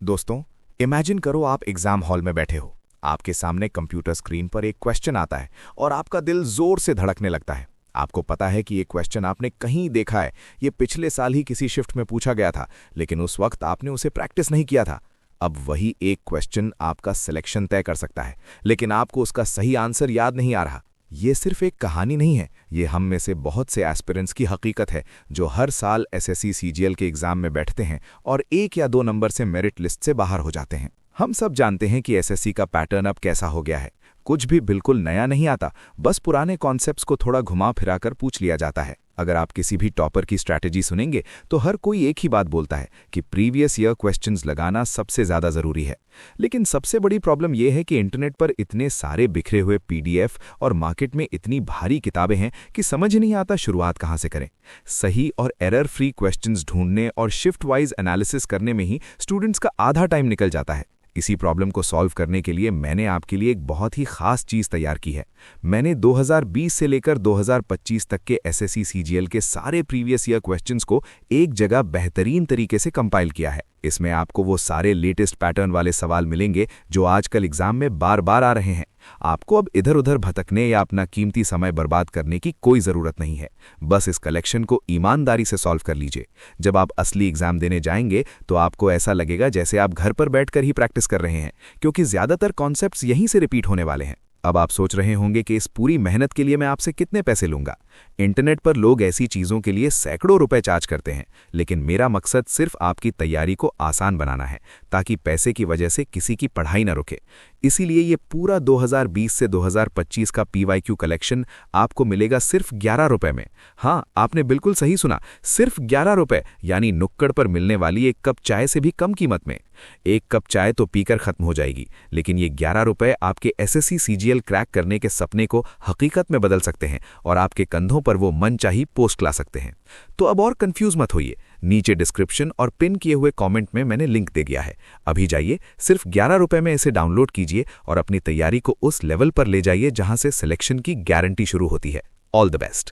दोस्तों, इमेजिन करो आप एग्जाम हॉल में बैठे हो। आपके सामने कंप्यूटर स्क्रीन पर एक क्वेश्चन आता है और आपका दिल जोर से धड़कने लगता है। आपको पता है कि ये क्वेश्चन आपने कहीं देखा है, ये पिछले साल ही किसी शिफ्ट में पूछा गया था, लेकिन उस वक्त आपने उसे प्रैक्टिस नहीं किया था। अब वही एक क्वेश्चन आपका सिलेक्शन तय कर सकता है, लेकिन आपको उसका सही आंसर याद नहीं आ रहा। ये सिर्फ एक कहानी नहीं है, ये हम में से बहुत से एस्पिरेंट्स की हकीकत है जो हर साल एसएससी सीजीएल के एग्जाम में बैठते हैं और 1 या 2 नंबर से मेरिट लिस्ट से बाहर हो जाते हैं। हम सब जानते हैं कि एसएससी का पैटर्न अब कैसा हो गया है। कुछ भी बिल्कुल नया नहीं आता, बस पुराने कॉन्सेप्ट्स को थोड़ा घुमा फिरा कर पूछ लिया जाता है। अगर आप किसी भी टॉपर की स्ट्रैटेजी सुनेंगे तो हर कोई एक ही बात बोलता है कि प्रीवियस ईयर क्वेश्चंस लगाना सबसे ज़्यादा ज़रूरी है। लेकिन सबसे बड़ी प्रॉब्लम यह है कि इंटरनेट पर इतने सारे बिखरे हुए पीडीएफ और मार्केट में इतनी भारी किताबें हैं कि समझ नहीं आता शुरुआत कहाँ से करें। सही और एरर फ्री क्वेश्चंस ढूंढने और शिफ्ट वाइज एनालिसिस करने में ही स्टूडेंट्स का आधा टाइम निकल जाता है। इसी प्रॉब्लम को सॉल्व करने के लिए मैंने आपके लिए एक बहुत ही खास चीज़ तैयार की है। मैंने 2020 से लेकर 2025 तक के एसएससी सीजीएल के सारे प्रीवियस ईयर क्वेश्चंस को एक जगह बेहतरीन तरीके से कंपाइल किया है। इसमें आपको वो सारे लेटेस्ट पैटर्न वाले सवाल मिलेंगे जो आजकल एग्जाम में बार बार आ रहे हैं। आपको अब इधर उधर भटकने या अपना कीमती समय बर्बाद करने की कोई ज़रूरत नहीं है। बस इस कलेक्शन को ईमानदारी से सॉल्व कर लीजिए। जब आप असली एग्जाम देने जाएंगे तो आपको ऐसा लगेगा जैसे आप घर पर बैठकर ही प्रैक्टिस कर रहे हैं, क्योंकि ज़्यादातर कॉन्सेप्ट्स यहीं से रिपीट होने वाले हैं। अब आप सोच रहे होंगे कि इस पूरी मेहनत के लिए मैं आपसे कितने पैसे लूंगा। इंटरनेट पर लोग ऐसी चीज़ों के लिए सैकड़ों रुपए चार्ज करते हैं, लेकिन मेरा मकसद सिर्फ आपकी तैयारी को आसान बनाना है, ताकि पैसे की वजह से किसी की पढ़ाई न रुके। इसीलिए ये पूरा 2020 से 2025 का पीवाईक्यू कलेक्शन आपको मिलेगा सिर्फ 11 रुपए में। हाँ, आपने बिल्कुल सही सुना, सिर्फ 11 रुपए, यानी नुक्कड़ पर मिलने वाली एक कप चाय से भी कम कीमत में। एक कप चाय तो पीकर खत्म हो जाएगी, लेकिन ये 11 रुपए आपके एसएससी सीजीएल क्रैक करने के सपने को हकीकत में बदल सकते हैं और आपके कंधों पर वो मनचाही पोस्ट ला सकते हैं। तो अब और कंफ्यूज मत होइए, नीचे डिस्क्रिप्शन और पिन किए हुए कमेंट में मैंने लिंक दे दिया है। अभी जाइए, सिर्फ 11 रुपए में इसे डाउनलोड कीजिए और अपनी तैयारी को उस लेवल पर ले जाइए जहां से सिलेक्शन की गारंटी शुरू होती है। All the best.